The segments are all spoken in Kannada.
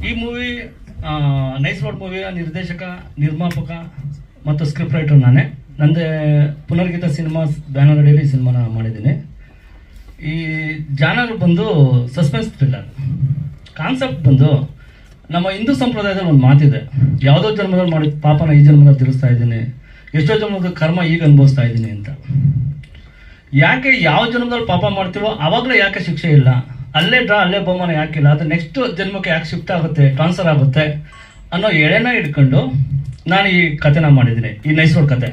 ಈ ಮೂವಿ ನೈಸ್ ರೋಡ್ ಮೂವಿಯ ನಿರ್ದೇಶಕ, ನಿರ್ಮಾಪಕ ಮತ್ತು ಸ್ಕ್ರಿಪ್ಟ್ ರೈಟರ್ ನಾನೇ. ನಂದೇ ಪುನರ್ಗೀತ ಸಿನಿಮಾಸ್ ಬ್ಯಾನರ್ ಅಡಿಯಲ್ಲಿ ಈ ಸಿನಿಮಾನ ಮಾಡಿದ್ದೀನಿ. ಈ ಜಾನರ್ ಬಂದು ಸಸ್ಪೆನ್ಸ್ ಥ್ರಿಲ್ಲರ್. ಕಾನ್ಸೆಪ್ಟ್ ಬಂದು ನಮ್ಮ ಹಿಂದೂ ಸಂಪ್ರದಾಯದಲ್ಲಿ ಒಂದು ಮಾತಿದೆ, ಯಾವುದೋ ಜನ್ಮದಲ್ಲಿ ಮಾಡಿದ ಪಾಪನ ಈ ಜನ್ಮದಲ್ಲಿ ತಿರುಗಿಸ್ತಾ ಇದ್ದೀನಿ, ಎಷ್ಟೋ ಜನ್ಮದ ಕರ್ಮ ಈಗ ಅನುಭವಿಸ್ತಾ ಇದ್ದೀನಿ ಅಂತ. ಯಾಕೆ ಯಾವ ಜನ್ಮದಲ್ಲಿ ಪಾಪ ಮಾಡ್ತೀವೋ ಆವಾಗಲೇ ಯಾಕೆ ಶಿಕ್ಷೆ ಇಲ್ಲ, ಅಲ್ಲೇ ಅಲ್ಲೇ ಬಹುಮಾನ ಯಾಕಿಲ್ಲ, ಅದು ನೆಕ್ಸ್ಟ್ ಜನ್ಮಕ್ಕೆ ಯಾಕೆ ಶಿಫ್ಟ್ ಆಗುತ್ತೆ, ಟ್ರಾನ್ಸ್ಫರ್ ಆಗುತ್ತೆ ಅನ್ನೋ ಎಳೆನ ಹಿಡ್ಕೊಂಡು ನಾನು ಈ ಕಥೆನ ಮಾಡಿದ್ದೀನಿ. ಈ ನೈಸ್ ರೋಡ್ ಕತೆ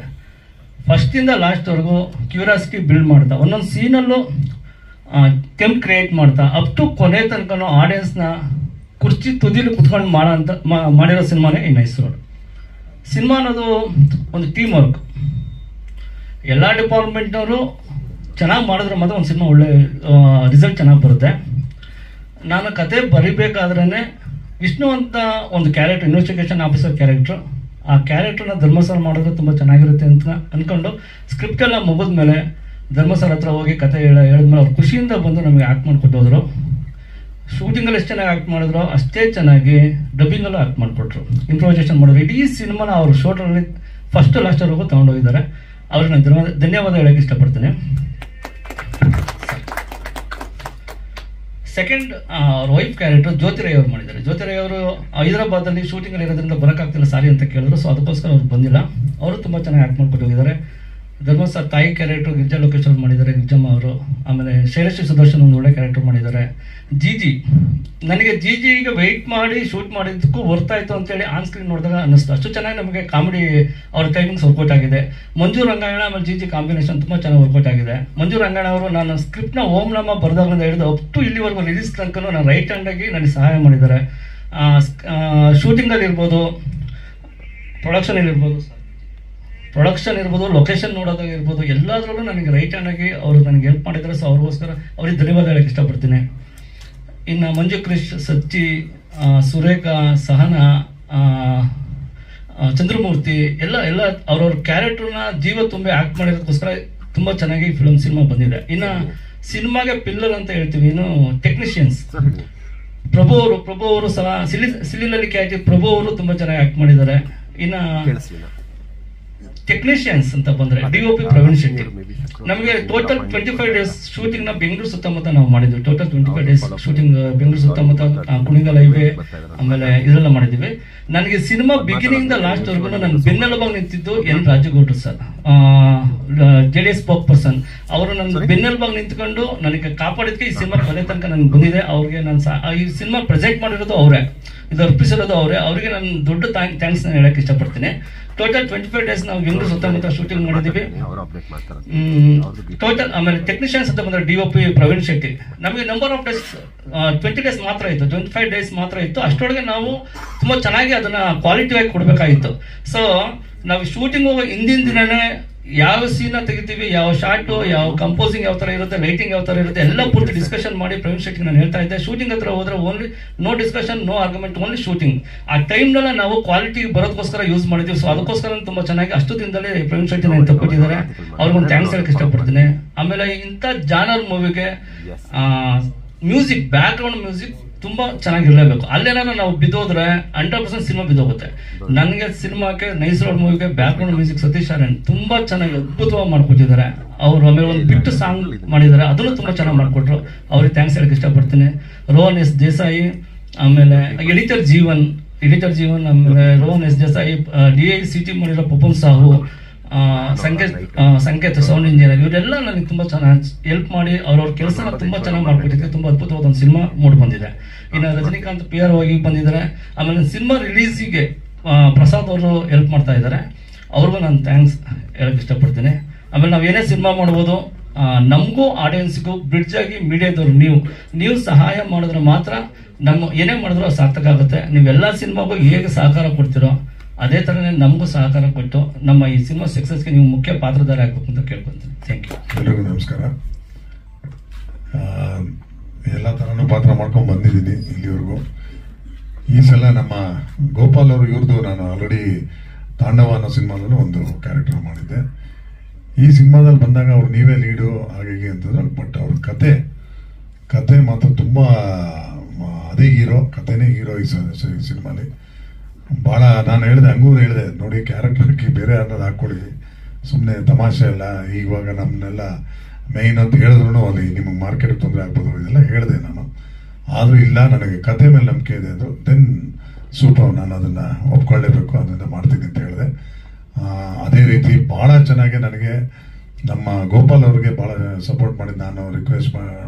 ಫಸ್ಟಿಂದ ಲಾಸ್ಟ್ವರೆಗೂ ಕ್ಯೂರಿಯಾಸಿಟಿ ಬಿಲ್ಡ್ ಮಾಡ್ತಾ, ಒಂದೊಂದು ಸೀನಲ್ಲೂ ಕೆಂಪ್ ಕ್ರಿಯೇಟ್ ಮಾಡ್ತಾ ಅಪ್ ಟು ಕೊನೆ ತನಕ ಆಡಿಯನ್ಸ್ನ ಕುರ್ಚಿ ತುದಿಲಿ ಕುತ್ಕೊಂಡು ಮಾಡಿರೋ ಸಿನಿಮಾನೇ ಈ ನೈಸ್ ರೋಡ್. ಸಿನಿಮಾ ಅನ್ನೋದು ಒಂದು ಟೀಮ್ ವರ್ಕ್. ಎಲ್ಲ ಡಿಪಾರ್ಟ್ಮೆಂಟ್ನವರು ಚೆನ್ನಾಗಿ ಮಾಡಿದ್ರೆ ಮಾತ್ರ ಒಂದು ಸಿನಿಮಾ ಒಳ್ಳೆ ರಿಸಲ್ಟ್ ಚೆನ್ನಾಗಿ ಬರುತ್ತೆ. ನಾನು ಕತೆ ಬರಿಬೇಕಾದ್ರೇ ವಿಷ್ಣು ಅಂತ ಒಂದು ಕ್ಯಾರೆಕ್ಟರ್, ಇನ್ವೆಸ್ಟಿಗೇಷನ್ ಆಫೀಸರ್ ಕ್ಯಾರೆಕ್ಟ್ರು, ಆ ಕ್ಯಾರೆಕ್ಟರ್ನ ಧರ್ಮಸ್ಥಳ ಮಾಡಿದ್ರೆ ತುಂಬ ಚೆನ್ನಾಗಿರುತ್ತೆ ಅಂತ ಅಂದ್ಕೊಂಡು ಸ್ಕ್ರಿಪ್ಟ್ ಎಲ್ಲ ಮುಗಿದ ಮೇಲೆ ಧರ್ಮಸ್ಥಳ ಹತ್ರ ಹೋಗಿ ಕತೆ ಹೇಳಿದ್ಮೇಲೆ ಅವ್ರು ಖುಷಿಯಿಂದ ಬಂದು ನಮಗೆ ಆ್ಯಕ್ಟ್ ಮಾಡಿಕೊಟ್ಟು ಹೋದರು. ಶೂಟಿಂಗಲ್ಲಿ ಎಷ್ಟು ಚೆನ್ನಾಗಿ ಆ್ಯಕ್ಟ್ ಮಾಡಿದ್ರು ಅಷ್ಟೇ ಚೆನ್ನಾಗಿ ಡಬ್ಬಿಂಗಲ್ಲೂ ಆ್ಯಕ್ಟ್ ಮಾಡಿಕೊಟ್ರು, ಇಂಪ್ರೊವೈಸೇಷನ್ ಮಾಡಿದ್ರು. ಇಡೀ ಸಿನಿಮಾನ ಅವರು ಶೋಟರಲ್ಲಿ ಫಸ್ಟ್ ಲಾಸ್ಟರ್ವರೆಗೂ ತೊಗೊಂಡೋಗಿದ್ದಾರೆ. ಅವ್ರಿಗೆ ನಾನು ಧನ್ಯವಾದ ಹೇಳೋಕ್ಕೆ ಇಷ್ಟಪಡ್ತೀನಿ. ಸೆಕೆಂಡ್ ಅವ್ರ ವೈಫ್ ಕ್ಯಾರೆಕ್ಟರ್ ಜ್ಯೋತಿರೈ ಅವರು ಮಾಡಿದ್ದಾರೆ. ಜ್ಯೋತಿರೈ ಅವರು ಹೈದರಾಬಾದಲ್ಲಿ ಶೂಟಿಂಗಲ್ಲಿ ಇರೋದ್ರಿಂದ ಬರೋಕ್ಕಾಗ್ತಿಲ್ಲ ಸಾರಿ ಅಂತ ಕೇಳಿದ್ರು. ಸೊ ಅದಕ್ಕೋಸ್ಕರ ಅವ್ರು ಬಂದಿಲ್ಲ. ಅವರು ತುಂಬ ಚೆನ್ನಾಗಿ ಆ್ಯಕ್ಟ್ ಮಾಡ್ಕೊಂಡು ಹೋಗಿದ್ದಾರೆ. ಧರ್ಮಸ್ಥಳ ತಾಯಿ ಕ್ಯಾರೆಕ್ಟರ್ ಗಿರಿಜಾ ಲೋಕೇಶ್ ಅವರು ಮಾಡಿದ್ದಾರೆ, ಗಿರಿಜಮ್ಮ ಅವರು. ಆಮೇಲೆ ಶೈಲಶ್ರೀ ಸುದರ್ಶನ್ ಒಂದು ಒಳ್ಳೆ ಕ್ಯಾರೆಕ್ಟರ್ ಮಾಡಿದ್ದಾರೆ. ಜಿ ನನಗೆ ಈಗ ವೆಯ್ಟ್ ಮಾಡಿ ಶೂಟ್ ಮಾಡಿದ್ದಕ್ಕೂ ಹೊರ್ತಾಯಿತು ಅಂತೇಳಿ ಆನ್ ಸ್ಕ್ರೀನ್ ನೋಡಿದಾಗ ಅನ್ನಿಸ್ತು. ಅಷ್ಟು ಚೆನ್ನಾಗಿ ನಮಗೆ ಕಾಮಿಡಿ ಅವ್ರ ಟೈಮಿಂಗ್ಸ್ ವರ್ಕೌಟ್ ಆಗಿದೆ. ಮಂಜು ರಂಗಾಯಣ ಆಮೇಲೆ ಜಿ ಕಾಂಬಿನೇಷನ್ ತುಂಬ ಚೆನ್ನಾಗಿ ವರ್ಕೌಟ್ ಆಗಿದೆ. ಮಂಜು ರಂಗಾಯಣ ಅವರು ನಾನು ಸ್ಕ್ರಿಪ್ಟ್ನ ಓಂ ನಮ ಬರೆದಾಗಲಿಂದ ಹಿಡಿದು ಅಪ್ ಟು ಇಲ್ಲಿವರೆಗೂ ರಿಲೀಸ್ ತನಕ ನಾನು ರೈಟ್ ಹ್ಯಾಂಡಾಗಿ ನನಗೆ ಸಹಾಯ ಮಾಡಿದ್ದಾರೆ. ಶೂಟಿಂಗಲ್ಲಿ ಇರ್ಬೋದು, ಪ್ರೊಡಕ್ಷನ್ ಇರ್ಬೋದು, ಲೊಕೇಶನ್ ನೋಡೋದಾಗಿರ್ಬೋದು, ಎಲ್ಲದರಲ್ಲೂ ನನಗೆ ರೈಟ್ ಹ್ಯಾಂಡ್ ಆಗಿ ಅವರು ನನಗೆ ಹೆಲ್ಪ್ ಮಾಡಿದ್ದಾರೆ. ಸೊ ಅವ್ರಿಗೋಸ್ಕರ ಅವ್ರಿಗೆ ಧನ್ಯವಾದ ಹೇಳಕ್ಕೆ ಇಷ್ಟಪಡ್ತೀನಿ. ಇನ್ನು ಮಂಜು ಕ್ರಿಶ್, ಸಚ್ಚಿ, ಸುರೇಖಾ, ಸಹನಾ, ಚಂದ್ರಮೂರ್ತಿ ಎಲ್ಲ ಅವ್ರವ್ರ ಕ್ಯಾರೆಕ್ಟರ್ನ ಜೀವ ತುಂಬಿ ಆ್ಯಕ್ಟ್ ಮಾಡಿರೋದಕ್ಕೋಸ್ಕರ ತುಂಬ ಚೆನ್ನಾಗಿ ಸಿನಿಮಾ ಬಂದಿದೆ. ಇನ್ನು ಸಿನಿಮಾಗೆ ಪಿಲ್ಲರ್ ಅಂತ ಹೇಳ್ತೀವಿ. ಇನ್ನು ಟೆಕ್ನಿಷಿಯನ್ಸ್ ಪ್ರಭು ಅವರು ಸಹ ಸಿಲಿಲಲ್ಲಿ ಕ್ಯಾಚಿ ಪ್ರಭು ಅವರು ತುಂಬ ಚೆನ್ನಾಗಿ ಆ್ಯಕ್ಟ್ ಮಾಡಿದ್ದಾರೆ. ಇನ್ನು ಟೆಕ್ನಿಷಿಯನ್ಸ್ ಅಂತ ಬಂದ್ರೆ DOP ಪ್ರವೀಣ್ ಶೆಟ್ಟಿ. ನಮಗೆ ಟೋಟಲ್ 25 ಡೇಸ್ ಶೂಟಿಂಗ್ ನ ಬೆಂಗಳೂರು ಸುತ್ತಮುತ್ತ ನಾವು ಮಾಡಿದ್ವಿ. ಟೋಟಲ್ 25 ಡೇಸ್ ಶೂಟಿಂಗ್ ಬೆಂಗಳೂರು ಸುತ್ತಮುತ್ತ, ಕುಣಿಗಲ್ ಹೈವೇ, ಆಮೇಲೆ ಇದೆಲ್ಲ ಮಾಡಿದ್ವಿ. ನನಗೆ ಸಿನಿಮಾ ಬಿಗಿನಿಂಗ್ ಲಾಸ್ಟ್ ವರ್ಗು ನನ್ನ ಬೆನ್ನೆಲುಬಾಗಿ ನಿಂತಿದ್ದು ಎನ್ ರಾಜಗೌಡ್ರು ಸರ್, JDS ಸ್ಪೋಕ್ ಪರ್ಸನ್. ಅವರು ನನ್ನ ಬೆನ್ನೆಲುಬಾಗಿ ನಿಂತ್ಕೊಂಡು ನನಗೆ ಕಾಪಾಡಿದ್ಕೆ ಈ ಸಿನಿಮಾ ಕೊನೆ ತನಕ ನನಗೆ ಬಂದಿದೆ. ಅವ್ರಿಗೆ ನಾನು ಈ ಸಿನಿಮಾ ಪ್ರೆಸೆಂಟ್ ಮಾಡಿರೋದು ಅವರೇ, ಇದು ಅರ್ಪಿಸಿರೋದು ಅವರೇ. ಅವರಿಗೆ ನಾನು ದೊಡ್ಡ ಥ್ಯಾಂಕ್ಸ್ ಹೇಳಕ್ ಇಷ್ಟಪಡ್ತೀನಿ. ಟೋಟಲ್ 25 ಡೇಸ್ ನಾವು ಬೆಂಗಳೂರು ಸುತ್ತಮುತ್ತ ಶೂಟಿಂಗ್ ಮಾಡಿದ್ದೀವಿ. ಟೋಟಲ್ ಆಮೇಲೆ ಟೆಕ್ನಿಷಿಯನ್ಸ್ ಅಂತ ಬಂದ್ರೆ DOP ಪ್ರವೀಣ್ ಶೆಟ್ಟಿ. ನಮಗೆ ನಂಬರ್ ಆಫ್ ಡೇಸ್ 20 ಡೇಸ್ ಮಾತ್ರ ಇತ್ತು, 25 ಡೇಸ್ ಮಾತ್ರ ಇತ್ತು. ಅಷ್ಟೊಳಗೆ ನಾವು ತುಂಬಾ ಚೆನ್ನಾಗಿ ಅದನ್ನ ಕ್ವಾಲಿಟಿ ಆಗಿ ಕೊಡಬೇಕಾಗಿತ್ತು. ಸೊ ನಾವು ಶೂಟಿಂಗ್ ಹೋಗೋ ಹಿಂದಿನ ದಿನನೇ ಯಾವ ಸೀನ ತೆಗಿತೀವಿ, ಯಾವ ಶಾರ್ಟು, ಯಾವ ಕಂಪೋಸಿಂಗ್ ಯಾವ ತರ ಇರುತ್ತೆ, ಲೈಟಿಂಗ್ ಯಾವ ತರ ಇರುತ್ತೆ, ಎಲ್ಲ ಪೂರ್ತಿ ಡಿಸ್ಕಷನ್ ಮಾಡಿ ಪ್ರವೀಣ್ ಶೆಟ್ಟಿ ನಾನು ಹೇಳ್ತಾ ಇದ್ದೆ. ಶೂಟಿಂಗ್ ಹತ್ರ ಹೋದ್ರೆ only no discussion, no argument, only shooting. ಆ ಟೈಮ್ನೆಲ್ಲ ನಾವು ಕ್ವಾಲಿಟಿ ಬರೋದಕ್ಕೋಸ್ಕರ ಯೂಸ್ ಮಾಡಿದ್ವಿ. ಸೊ ಅದಕ್ಕೋಸ್ಕರ ತುಂಬಾ ಚೆನ್ನಾಗಿ ಅಷ್ಟು ದಿನದಲ್ಲಿ ಪ್ರವೀಣ್ ಶೆಟ್ಟಿ ನಾನು ತಗೊಟ್ಟಿದ್ದಾರೆ. ಅವ್ರಿಗೊಂದು ಥ್ಯಾಂಕ್ಸ್ ಹೇಳಕ್ ಇಷ್ಟಪಡ್ತೀನಿ. ಆಮೇಲೆ ಇಂಥ ಜಾನರ್ ಮೂವಿಗೆ ಮ್ಯೂಸಿಕ್, ಬ್ಯಾಕ್ ಗ್ರೌಂಡ್ ಮ್ಯೂಸಿಕ್ ತುಂಬಾ ಚೆನ್ನಾಗಿರ್ಲೇಬೇಕು. ಅಲ್ಲೇನಾದ್ರು ನಾವು ಬಿದ್ದೋದ್ರೆ 100% ಸಿನಿಮಾ ಬಿದ್ದೋಗುತ್ತೆ. ನನಗೆ ಸಿನಿಮಾಕ್ಕೆ ನೈಸ್ ರೋಡ್ ಮೂವಿಗೆ background music Satish Aryan ತುಂಬಾ ಚೆನ್ನಾಗಿ ಅದ್ಭುತವಾಗಿ ಮಾಡ್ಕೊಟ್ಟಿದ್ದಾರೆ. ಅವರು ಆಮೇಲೆ ಒಂದು ಬಿಟ್ಟು ಸಾಂಗ್ ಮಾಡಿದ್ದಾರೆ, ಅದನ್ನು ತುಂಬಾ ಚೆನ್ನಾಗಿ ಮಾಡ್ಕೊಟ್ರು. ಅವ್ರಿಗೆ ಥ್ಯಾಂಕ್ಸ್ ಹೇಳಕ್ ಇಷ್ಟಪಡ್ತೀನಿ. ರೋಹನ್ ಎಸ್ ದೇಸಾಯಿ, ಆಮೇಲೆ ಎಡಿಟರ್ ಜೀವನ್, ಆಮೇಲೆ ರೋಹನ್ ಎಸ್ ದೇಸಾಯಿ, DICT ಮಾಡಿರೋ ಪಪನ್ ಸಾಹು, ಸಂಕೇತ್ ಸೌಂಡ್ ಇಂಜಿನಿಯರ್, ಇವರೆಲ್ಲ ನನಗೆ ತುಂಬಾ ಚೆನ್ನಾಗಿ ಹೆಲ್ಪ್ ಮಾಡಿ ಅವ್ರವ್ರ ಕೆಲಸನ ತುಂಬಾ ಚೆನ್ನಾಗಿ ಮಾಡ್ಕೊಟ್ಟಿದ್ದೆ. ತುಂಬಾ ಅದ್ಭುತವಾದ ಒಂದು ಸಿನಿಮಾ ಮೂಡ್ ಬಂದಿದೆ. ಇನ್ನು ರಜನಿಕಾಂತ್ PR ಹೋಗಿ ಬಂದಿದ್ದಾರೆ. ಆಮೇಲೆ ಸಿನಿಮಾ ರಿಲೀಸಿಗೆ ಪ್ರಸಾದ್ ಅವರು ಹೆಲ್ಪ್ ಮಾಡ್ತಾ ಇದ್ದಾರೆ. ಅವ್ರಿಗೂ ನಾನು ಥ್ಯಾಂಕ್ಸ್ ಹೇಳಕ್ ಇಷ್ಟಪಡ್ತೀನಿ. ಆಮೇಲೆ ನಾವು ಏನೇ ಸಿನಿಮಾ ಮಾಡ್ಬೋದು, ನಮಗೂ ಆಡಿಯನ್ಸ್ಗೂ ಬ್ರಿಡ್ಜ್ ಆಗಿ ಮೀಡಿಯಾದವ್ರು ನೀವು ಸಹಾಯ ಮಾಡಿದ್ರೆ ಮಾತ್ರ ನಮ್ಮ ಏನೇ ಮಾಡಿದ್ರು ಸಾರ್ಥಕ ಆಗುತ್ತೆ. ನೀವೆಲ್ಲ ಸಿನಿಮಾಗೂ ಹೇಗೆ ಸಹಕಾರ ಕೊಡ್ತಿರೋ ಅದೇ ಥರನೇ ನಮಗೂ ಸಹಕಾರ ಕೊಟ್ಟು ನಮ್ಮ ಈ ಸಿನಿಮಾ ಸಕ್ಸಸ್ಗೆ ನೀವು ಮುಖ್ಯ ಪಾತ್ರಧಾರ ಆಗಬೇಕು ಅಂತ ಕೇಳ್ಕೊತೀನಿ. Thank you. ಎಲ್ರಿಗೂ ನಮಸ್ಕಾರ. ಎಲ್ಲ ಥರನೂ ಪಾತ್ರ ಮಾಡ್ಕೊಂಡು ಬಂದಿದ್ದೀನಿ ಇಲ್ಲಿವರೆಗೂ. ಈ ಸಲ ನಮ್ಮ ಗೋಪಾಲ್ ಅವರು ಇವ್ರದ್ದು ನಾನು ಆಲ್ರೆಡಿ ತಾಂಡವ ಅನ್ನೋ ಸಿನಿಮಾದಲ್ಲೂ ಒಂದು ಕ್ಯಾರೆಕ್ಟರ್ ಮಾಡಿದ್ದೆ. ಈ ಸಿನಿಮಾದಲ್ಲಿ ಬಂದಾಗ ಅವ್ರು ನೀವೇ ಲೀಡು ಹಾಗೆ ಅಂತಂದ್ರೆ, ಬಟ್ ಅವ್ರ ಕತೆ ಮಾತ್ರ ತುಂಬ ಅದೇ ಹೀರೋ, ಕಥೆನೇ ಹೀರೋ ಈ ಸಿನಿಮಾಲಿ. ಭಾಳ ನಾನು ಹೇಳಿದೆ, ಹಂಗೂರು ಹೇಳಿದೆ, ನೋಡಿ ಕ್ಯಾರೆಕ್ಟರ್ಗೆ ಬೇರೆ ಅನ್ನೋದು ಹಾಕ್ಕೊಳ್ಳಿ, ಸುಮ್ಮನೆ ತಮಾಷೆ ಅಲ್ಲ, ಇವಾಗ ನಮ್ಮನ್ನೆಲ್ಲ ಮೈನ್ ಅಂತ ಹೇಳಿದ್ರು ಅಲ್ಲಿ ನಿಮಗೆ ಮಾರ್ಕೆಟ್ಗೆ ತೊಂದರೆ ಆಗ್ಬೋದು, ಇದೆಲ್ಲ ಹೇಳಿದೆ ನಾನು. ಆದರೂ ಇಲ್ಲ, ನನಗೆ ಕತೆ ಮೇಲೆ ನಂಬಿಕೆ ಇದೆ ಅದು. ದೆನ್ ಸೂಪರ್, ನಾನು ಅದನ್ನು ಒಪ್ಕೊಳ್ಳೇಬೇಕು, ಅದರಿಂದ ಮಾಡ್ತೀನಿ ಅಂತ ಹೇಳಿದೆ. ಅದೇ ರೀತಿ ಭಾಳ ಚೆನ್ನಾಗಿ ನನಗೆ ನಮ್ಮ ಗೋಪಾಲ್ ಅವ್ರಿಗೆ ಭಾಳ ಸಪೋರ್ಟ್ ಮಾಡಿದ್ದು. ನಾನು ರಿಕ್ವೆಸ್ಟ್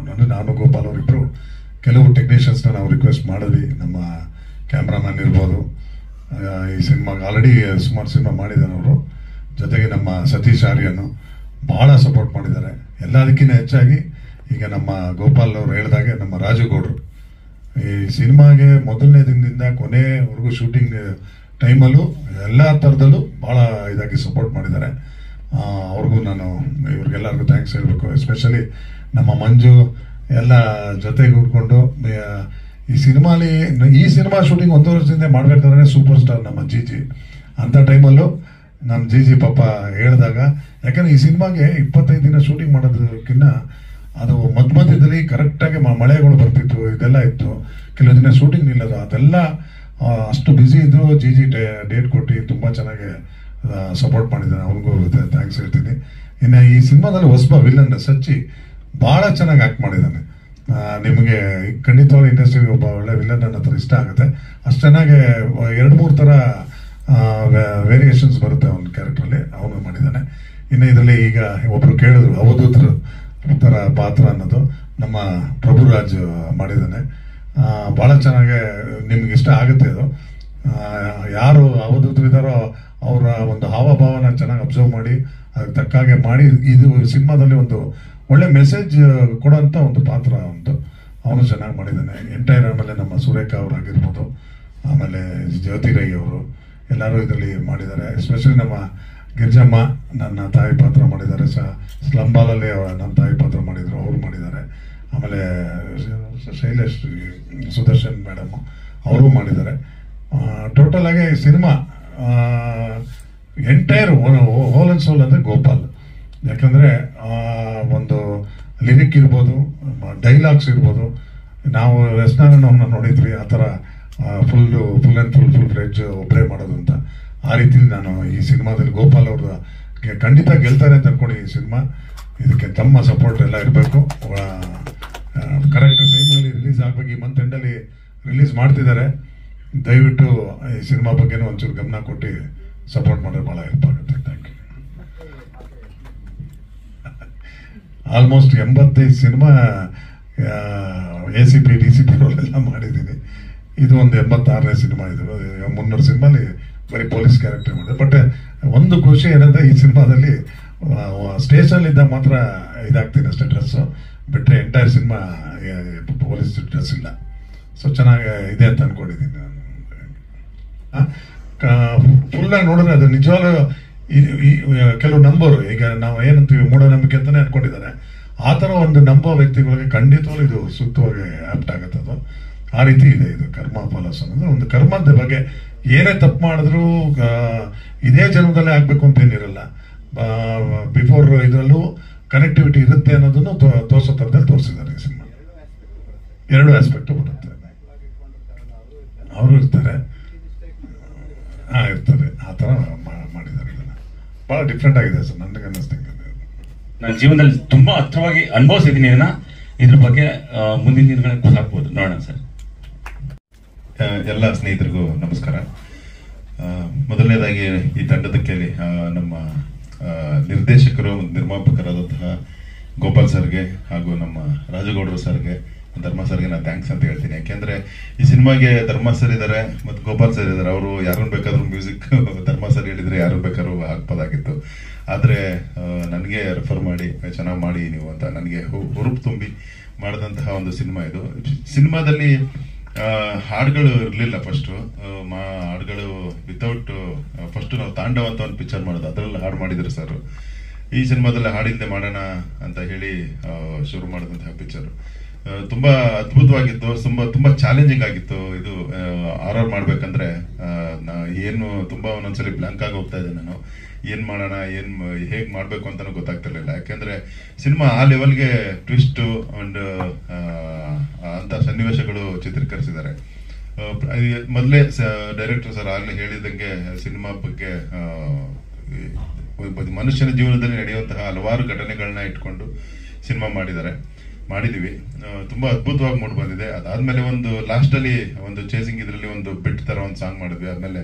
ನಾನು ಗೋಪಾಲ್ ಅವರಿಬ್ಬರು ಕೆಲವು ಟೆಕ್ನಿಷಿಯನ್ಸ್ನ ನಾವು ರಿಕ್ವೆಸ್ಟ್ ಮಾಡಿದ್ವಿ. ನಮ್ಮ ಕ್ಯಾಮ್ರಾಮನ್ ಇರ್ಬೋದು, ಈ ಸಿನಿಮಾಗೆ ಆಲ್ರೆಡಿ ಸುಮಾರು ಸಿನಿಮಾ ಮಾಡಿದ್ದಾರೆ ಅವರು. ಜೊತೆಗೆ ನಮ್ಮ ಸತೀಶ್ ಆರ್ಯನು ಭಾಳ ಸಪೋರ್ಟ್ ಮಾಡಿದ್ದಾರೆ. ಎಲ್ಲದಕ್ಕಿಂತ ಹೆಚ್ಚಾಗಿ ಈಗ ನಮ್ಮ ಗೋಪಾಲ್ ಅವರು ಹೇಳಿದಾಗೆ ನಮ್ಮ ರಾಜುಗೌಡರು ಈ ಸಿನಿಮಾಗೆ ಮೊದಲನೇ ದಿನದಿಂದ ಕೊನೆವರೆಗೂ ಶೂಟಿಂಗ್ ಟೈಮಲ್ಲೂ ಎಲ್ಲ ಥರದಲ್ಲೂ ಭಾಳ ಇದಾಗಿ ಸಪೋರ್ಟ್ ಮಾಡಿದ್ದಾರೆ. ಅವ್ರಿಗೂ ನಾನು ಇವ್ರಿಗೆಲ್ಲರಿಗೂ ಥ್ಯಾಂಕ್ಸ್ ಹೇಳಬೇಕು. ಎಸ್ಪೆಷಲಿ ನಮ್ಮ ಮಂಜು ಎಲ್ಲ ಜೊತೆಗೆ ಕೂತ್ಕೊಂಡು ಈ ಸಿನಿಮಾ ಶೂಟಿಂಗ್ 1 ವರ್ಷದಿಂದ ಮಾಡಬೇಕಾದ್ರೆ ಸೂಪರ್ ಸ್ಟಾರ್ ನಮ್ಮ ಜಿ ಅಂಥ ಟೈಮಲ್ಲೂ ನಮ್ಮ ಜಿ ಪಾಪ ಹೇಳಿದಾಗ, ಯಾಕಂದರೆ ಈ ಸಿನಿಮಾಗೆ 25 ದಿನ ಶೂಟಿಂಗ್ ಮಾಡೋದಕ್ಕಿಂತ ಅದು ಮಧ್ಯದಲ್ಲಿ ಕರೆಕ್ಟಾಗಿ ಮಳೆಗಳು ಬರ್ತಿತ್ತು, ಇದೆಲ್ಲ ಇತ್ತು, ಕೆಲವು ದಿನ ಶೂಟಿಂಗ್ ನಿಲ್ಲೋದು, ಅದೆಲ್ಲ ಅಷ್ಟು ಬ್ಯುಸಿ ಇದ್ರು ಜಿ ಡೇಟ್ ಕೊಟ್ಟು ತುಂಬ ಚೆನ್ನಾಗಿ ಸಪೋರ್ಟ್ ಮಾಡಿದ್ದಾನೆ. ಅವ್ರಿಗೂ ಥ್ಯಾಂಕ್ಸ್ ಹೇಳ್ತೀನಿ. ಇನ್ನು ಈ ಸಿನಿಮಾದಲ್ಲಿ ಹೊಸಬ ವಿಲನ್ ಸಚ್ಚಿ ಭಾಳ ಚೆನ್ನಾಗಿ ಆ್ಯಕ್ಟ್ ಮಾಡಿದ್ದಾನೆ. ನಿಮಗೆ ಖಂಡಿತವಾಗ್ಲೂ ಇಂಡಸ್ಟ್ರಿಗೆ ಒಬ್ಬ ಒಳ್ಳೆ ವಿಲನ್ ಅನ್ನೋ ಥರ ಇಷ್ಟ ಆಗುತ್ತೆ. ಅಷ್ಟು ಚೆನ್ನಾಗಿ 2-3 ಥರ ವೇರಿಯೇಷನ್ಸ್ ಬರುತ್ತೆ ಅವನ ಕ್ಯಾರೆಕ್ಟ್ರಲ್ಲಿ, ಅವನು ಮಾಡಿದ್ದಾನೆ. ಇನ್ನು ಇದರಲ್ಲಿ ಈಗ ಒಬ್ರು ಕೇಳಿದ್ರು ಅವಧೂತರ ಥರ ಪಾತ್ರ ಅನ್ನೋದು ನಮ್ಮ ಪ್ರಭುರಾಜ್ ಮಾಡಿದ್ದಾನೆ. ಭಾಳ ಚೆನ್ನಾಗಿ ನಿಮ್ಗೆ ಇಷ್ಟ ಆಗುತ್ತೆ ಅದು. ಯಾರು ಅವಧೂತರಿದ್ದಾರೋ ಅವರ ಒಂದು ಹಾವಭಾವನ ಚೆನ್ನಾಗಿ ಅಬ್ಸರ್ವ್ ಮಾಡಿ ಅದಕ್ಕೆ ತಕ್ಕಾಗೆ ಮಾಡಿ ಇದು ಸಿನಿಮಾದಲ್ಲಿ ಒಂದು ಒಳ್ಳೆ ಮೆಸೇಜ್ ಕೊಡೋಂಥ ಒಂದು ಪಾತ್ರ ಒಂದು ಅವನು ಚೆನ್ನಾಗಿ ಮಾಡಿದ್ದಾನೆ. ಎಂಟೈರ್ ಆಮೇಲೆ ನಮ್ಮ ಸುರೇಖಾ ಅವರಾಗಿರ್ಬೋದು, ಆಮೇಲೆ ಜ್ಯೋತಿ ರೈ ಅವರು ಎಲ್ಲರೂ ಇದರಲ್ಲಿ ಮಾಡಿದ್ದಾರೆ. ಎಸ್ಪೆಷಲಿ ನಮ್ಮ ಗಿರ್ಜಮ್ಮ ನನ್ನ ತಾಯಿ ಪಾತ್ರ ಮಾಡಿದ್ದಾರೆ. ಸ್ಲಂಬಾಲಲ್ಲಿ ನನ್ನ ತಾಯಿ ಪಾತ್ರ ಮಾಡಿದರು, ಅವರು ಮಾಡಿದ್ದಾರೆ. ಆಮೇಲೆ ಶೈಲೇಶ್ ಸುದರ್ಶನ್ ಮೇಡಮ್ ಅವರು ಮಾಡಿದ್ದಾರೆ. ಟೋಟಲ್ ಆಗಿ cinema entire whole and soul ಅಂದರೆ ಗೋಪಾಲ್. ಯಾಕಂದರೆ ಒಂದು ಲಿರಿಕ್ ಇರ್ಬೋದು, ಡೈಲಾಗ್ಸ್ ಇರ್ಬೋದು, ನಾವು ವೆಸ್ನಾರನ್ನ ನೋಡಿದ್ವಿ ಆ ಥರ ಫುಲ್ ಫ್ಲೆಡ್ಜ್ ಒಬ್ಬರೇ ಮಾಡೋದು ಅಂತ. ಆ ರೀತಿಲಿ ನಾನು ಈ ಸಿನಿಮಾದಲ್ಲಿ ಗೋಪಾಲ್ ಅವ್ರ ಖಂಡಿತ ಗೆಲ್ತಾರೆ ಅಂತ ಅನ್ಕೊಂಡು ಈ ಸಿನಿಮಾ, ಇದಕ್ಕೆ ತಮ್ಮ ಸಪೋರ್ಟ್ ಎಲ್ಲ ಇರಬೇಕು. ಕರೆಕ್ಟ್ ಟೈಮಲ್ಲಿ ರಿಲೀಸ್ ಆಗಬೇಕು. ಈ ಮಂತ್ ಎಂಡಲ್ಲಿ ರಿಲೀಸ್ ಮಾಡ್ತಿದ್ದಾರೆ. ದಯವಿಟ್ಟು ಈ ಸಿನಿಮಾ ಬಗ್ಗೆನೂ ಒಂಚೂರು ಗಮನ ಕೊಟ್ಟು ಸಪೋರ್ಟ್ ಮಾಡೋದು ಭಾಳ ಹೆಲ್ಪ್ ಆಗುತ್ತೆ. Thank you. Almost 85 cinema ACP DCP ರೋಲೆಲ್ಲ ಮಾಡಿದ್ದೀನಿ. ಇದು ಒಂದು 86ನೇ ಸಿನಿಮಾ. ಇದು 300 ಸಿನಿಮಾಲಿ ಬರೀ ಪೊಲೀಸ್ ಕ್ಯಾರೆಕ್ಟರ್ ಮಾಡಿದೆ. ಬಟ್ ಒಂದು ಖುಷಿ ಏನಂದರೆ ಈ ಸಿನಿಮಾದಲ್ಲಿ ಸ್ಟೇಷನಲ್ಲಿದ್ದಾಗ ಮಾತ್ರ ಇದಾಗ್ತೀನಿ ಅಷ್ಟೇ ಡ್ರೆಸ್ಸು, ಬಿಟ್ಟರೆ ಎಂಟೈರ್ ಸಿನಿಮಾ ಪೊಲೀಸ್ ಡ್ರೆಸ್ ಇಲ್ಲ. ಸೊ ಚೆನ್ನಾಗಿ ಇದೆ ಅಂತ ಅಂದ್ಕೊಂಡಿದ್ದೀನಿ ನಾನು. ಫುಲ್ಲಾಗಿ ನೋಡಿದ್ರೆ ಅದು ನಿಜವಾಗ್ಲೂ ಕೆಲವು ನಂಬೋರು, ಈಗ ನಾವು ಏನಂತೀವಿ ಮೂಢನಂಬಿಕೆ ಅಂತಲೇ ಅಂದ್ಕೊಂಡಿದ್ದಾರೆ, ಆ ಥರ ಒಂದು ನಂಬೋ ವ್ಯಕ್ತಿಗಳಿಗೆ ಖಂಡಿತವಾಗ್ಲೂ ಇದು ಸೂಕ್ತವಾಗಿ ಆಪ್ಟ್ ಆಗುತ್ತೆ. ಅದು ಆ ರೀತಿ ಇದೆ. ಇದು ಕರ್ಮ ಫಲಸ್ ಅನ್ನೋದು ಒಂದು ಕರ್ಮದ ಬಗ್ಗೆ. ಏನೇ ತಪ್ಪು ಮಾಡಿದ್ರೂ ಇದೇ ಜನ್ಮದಲ್ಲೇ ಆಗಬೇಕು ಅಂತೇನಿರಲ್ಲ. ಬಿಫೋರ್ ಇದರಲ್ಲೂ ಕನೆಕ್ಟಿವಿಟಿ ಇರುತ್ತೆ ಅನ್ನೋದನ್ನು ತೋರಿಸೋ ಥರದಲ್ಲಿ ತೋರಿಸಿದ್ದಾರೆ ಈ ಸಿನಿಮಾ. 2 ಆಸ್ಪೆಕ್ಟು ಬರುತ್ತೆ. ಅವರು ಇರ್ತಾರೆ, ಇರ್ತಾರೆ, ಆ ಥರ ಮಾಡಿದ್ದಾರೆ. ಇದನ್ನು ಭಾಳ ಡಿಫ್ರೆಂಟ್ ಆಗಿದೆ ಸರ್, ನನಗೆ ಅನ್ನಿಸ್ತಂಗೆ. ನನ್ನ ಜೀವನದಲ್ಲಿ ತುಂಬಾ ಹತ್ರವಾಗಿ ಅನುಭವಿಸಿದ್ದೀನಿ ಇದನ್ನ. ಇದ್ರ ಬಗ್ಗೆ ಮುಂದಿನ ದಿನಗಳಲ್ಲಿ ಗೊತ್ತಾಗ್ಬೋದು, ನೋಡೋಣ ಸರ್. ಎಲ್ಲ ಸ್ನೇಹಿತರಿಗೂ ನಮಸ್ಕಾರ. ಮೊದಲನೇದಾಗಿ ಈ ತಂಡದಕ್ಕೆ ನಮ್ಮ ನಿರ್ದೇಶಕರು ಮತ್ತು ನಿರ್ಮಾಪಕರಾದಂತಹ ಗೋಪಾಲ್ ಸರ್ಗೆ ಹಾಗೂ ನಮ್ಮ ರಾಜಗೌಡರು ಸರ್ಗೆ, ಧರ್ಮ ಸರ್ಗೆ ನಾನು ಥ್ಯಾಂಕ್ಸ್ ಅಂತ ಹೇಳ್ತೀನಿ. ಯಾಕೆಂದ್ರೆ ಈ ಸಿನಿಮಾಗೆ ಧರ್ಮ ಸರ್ ಇದ್ದಾರೆ ಮತ್ತು ಗೋಪಾಲ್ ಸರ್ ಇದ್ದಾರೆ. ಅವರು ಯಾರನ್ನು ಬೇಕಾದ್ರೂ ಮ್ಯೂಸಿಕ್ ಧರ್ಮ ಸರ್ ಹೇಳಿದ್ರೆ ಯಾರು ಬೇಕಾದ್ರೂ ಹಾಕ್ಬೋದಾಗಿತ್ತು. ಆದರೆ ನನಗೆ ರೆಫರ್ ಮಾಡಿ ಚೆನ್ನಾಗಿ ಮಾಡಿ ನೀವು ಅಂತ ನನಗೆ ಹುರುಪು ತುಂಬಿ ಮಾಡಿದಂತಹ ಒಂದು ಸಿನಿಮಾ ಇದು. ಸಿನಿಮಾದಲ್ಲಿ ಹಾಡುಗಳು ಇರಲಿಲ್ಲ. ಫಸ್ಟು ಹಾಡುಗಳು ವಿತೌಟ್ ಫಸ್ಟು ನಾವು ತಾಂಡವ ಅಂತ ಒಂದು ಪಿಕ್ಚರ್ ಮಾಡೋದು, ಅದರಲ್ಲಿ ಹಾಡು ಮಾಡಿದ್ರು ಸರ್. ಈ ಸಿನಿಮಾದಲ್ಲಿ ಹಾಡಿಲ್ಲದೆ ಮಾಡೋಣ ಅಂತ ಹೇಳಿ ಶುರು ಮಾಡಿದಂತಹ ಪಿಕ್ಚರು ತುಂಬಾ ಅದ್ಭುತವಾಗಿತ್ತು. ತುಂಬಾ ಚಾಲೆಂಜಿಂಗ್ ಆಗಿತ್ತು. ಇದು RR ಮಾಡ್ಬೇಕಂದ್ರೆ ಏನು ತುಂಬಾ ಒಂದೊಂದ್ಸಲಿ ಬ್ಲಾಂಕ್ ಆಗಿ ಹೋಗ್ತಾ ಇದ್ದೆ ನಾನು. ಏನ್ ಮಾಡೋಣ, ಹೇಗ್ ಮಾಡ್ಬೇಕು ಅಂತಾನು ಗೊತ್ತಾಗ್ತಿರ್ಲಿಲ್ಲ. ಯಾಕೆಂದ್ರೆ ಸಿನಿಮಾ ಆ ಲೆವೆಲ್ಗೆ ಟ್ವಿಸ್ಟ್ ಅಂಡ್ ಆ ಅಂತ ಸನ್ನಿವೇಶಗಳು ಚಿತ್ರೀಕರಿಸಿದ್ದಾರೆ. ಮೊದಲೇ ಡೈರೆಕ್ಟರ್ ಸರ್ ಆಗಲೇ ಹೇಳಿದಂಗೆ ಸಿನಿಮಾ ಬಗ್ಗೆ ಮನುಷ್ಯನ ಜೀವನದಲ್ಲಿ ನಡೆಯುವಂತಹ ಹಲವಾರು ಘಟನೆಗಳನ್ನ ಇಟ್ಕೊಂಡು ಸಿನಿಮಾ ಮಾಡಿದೀವಿ. ತುಂಬಾ ಅದ್ಭುತವಾಗಿ ಮೂಡ್ ಬಂದಿದೆ. ಅದಾದ್ಮೇಲೆ ಒಂದು ಲಾಸ್ಟ್ ಅಲ್ಲಿ ಒಂದು ಚೇಸಿಂಗ್ ಇದರಲ್ಲಿ ಒಂದು ಬಿಟ್ ತರ ಒಂದು ಸಾಂಗ್ ಮಾಡಿದ್ವಿ. ಆದ್ಮೇಲೆ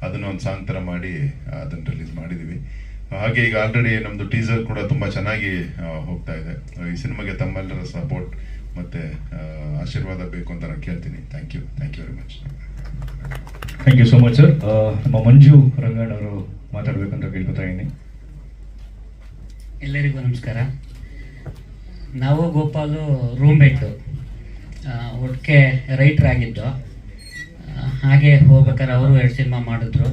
ಅದನ್ನ ಒಂದು ಸಾಂಗ್ ತರ ಮಾಡಿ ಅದನ್ನ ರಿಲೀಸ್ ಮಾಡಿದೀವಿ. ಹಾಗೆ ಈಗ ಆಲ್ರೆಡಿ ನಮ್ದು ಟೀಸರ್ ಕೂಡ ತುಂಬಾ ಚೆನ್ನಾಗಿ ಹೋಗ್ತಾ ಇದೆ. ಈ ಸಿನಿಮಾಗೆ ತಮ್ಮೆಲ್ಲರ ಸಪೋರ್ಟ್ ಮತ್ತೆ ಆಶೀರ್ವಾದ ಬೇಕು ಅಂತ ನಾನು ಕೇಳ್ತೀನಿ. Thank you very much. Thank you so much sir. ನಮ್ಮ ಮಂಜು ರಂಗಣ್ಣ ಅವರು ಮಾತಾಡ್ಬೇಕಂತ ಕೇಳ್ಕೊತಾ ಇದ್ದೀನಿ. ಎಲ್ಲರಿಗೂ ನಮಸ್ಕಾರ. ನಾವು ಗೋಪಾಲು ರೂಮ್ಮೇಟು, ಒಟ್ಟಿಗೆ ರೈಟರ್ ಆಗಿದ್ದು. ಹಾಗೆ ಹೋಗ್ಬೇಕಾದ್ರೆ ಅವರು 2 ಸಿನಿಮಾ ಮಾಡಿದ್ರು,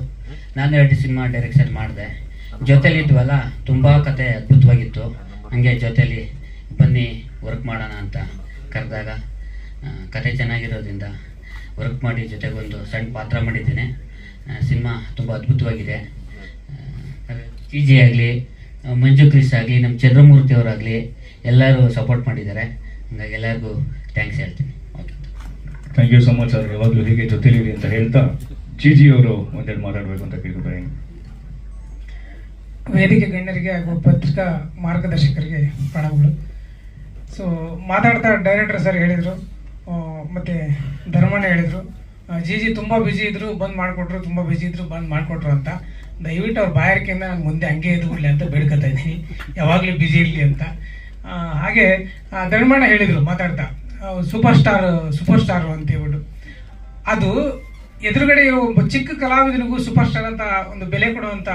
ನಾನು 2 ಸಿನಿಮಾ ಡೈರೆಕ್ಷನ್ ಮಾಡಿದೆ. ಜೊತೆಲಿದ್ವಲ್ಲ, ತುಂಬ ಕತೆ ಅದ್ಭುತವಾಗಿತ್ತು. ಹಂಗೆ ಜೊತೆಲಿ ಬನ್ನಿ ವರ್ಕ್ ಮಾಡೋಣ ಅಂತ ಕರೆದಾಗ ಕತೆ ಚೆನ್ನಾಗಿರೋದ್ರಿಂದ ವರ್ಕ್ ಮಾಡಿ ಜೊತೆಗೊಂದು ಸಣ್ಣ ಪಾತ್ರ ಮಾಡಿದ್ದೇನೆ. ಸಿನಿಮಾ ತುಂಬ ಅದ್ಭುತವಾಗಿದೆ. TG ಆಗಲಿ, ಮಂಜು ಕ್ರಿಸ್ ಆಗಲಿ, ನಮ್ಮ ಚಂದ್ರಮೂರ್ತಿ ಅವರಾಗಲಿ ಎಲ್ಲರೂ ಸಪೋರ್ಟ್ ಮಾಡಿದ್ದಾರೆ. ಹಂಗಾಗಿ ಎಲ್ಲರಿಗೂ ಥ್ಯಾಂಕ್ಸ್ ಹೇಳ್ತೀನಿ. Okay, thank you so much sir. ಯಾವಾಗಲೂ ಹೀಗೆ ಜೊತೆಲಿರಿ ಅಂತ ಹೇಳ್ತಾ GG ಅವರು ಒಂದೆರಡು ಮಾತಾಡಬೇಕು ಅಂತ ಕೇಳ್ಕೊತಾ ಇದ್ದೀನಿ. ವೇದಿಕೆ ಗಣ್ಯರಿಗೆ ಹಾಗೂ ಪತ್ರಿಕಾ ಮಾರ್ಗದರ್ಶಕರಿಗೆ ಪ್ರಣಾಮಗಳು. ಸೊ ಮಾತಾಡ್ತಾ ಡೈರೆಕ್ಟರ್ ಸರ್ ಹೇಳಿದರು, ಮತ್ತು ಧರ್ಮಣ್ಣ ಹೇಳಿದರು, GG ತುಂಬ ಬ್ಯುಸಿ ಇದ್ರು ಬಂದ್ ಮಾಡಿಕೊಟ್ರು, ತುಂಬ ಬ್ಯುಸಿ ಇದ್ರು ಬಂದ್ ಮಾಡಿಕೊಟ್ರು ಅಂತ. ದಯವಿಟ್ಟು ಅವ್ರ ಬಾಯಾರಿಕೆಯಿಂದ ನಾನು ಮುಂದೆ ಹಂಗೆ ಇದ್ಬಿಡ್ಲಿ ಅಂತ ಬೇಡ್ಕೊತಾ ಇದ್ದೀನಿ, ಯಾವಾಗಲೂ ಬ್ಯುಸಿ ಇರಲಿ ಅಂತ. ಹಾಗೆ ಧರ್ಮಣ್ಣ ಹೇಳಿದರು ಮಾತಾಡ್ತಾ, ಸೂಪರ್ ಸ್ಟಾರ್ ಅಂತ ಹೇಳ್ಬಿಟ್ಟು. ಅದು ಎದುರುಗಡೆ ಒಬ್ಬ ಚಿಕ್ಕ ಕಲಾವಿದನಿಗೂ ಸೂಪರ್ ಸ್ಟಾರ್ ಅಂತ ಒಂದು ಬೆಲೆ ಕೊಡುವಂಥ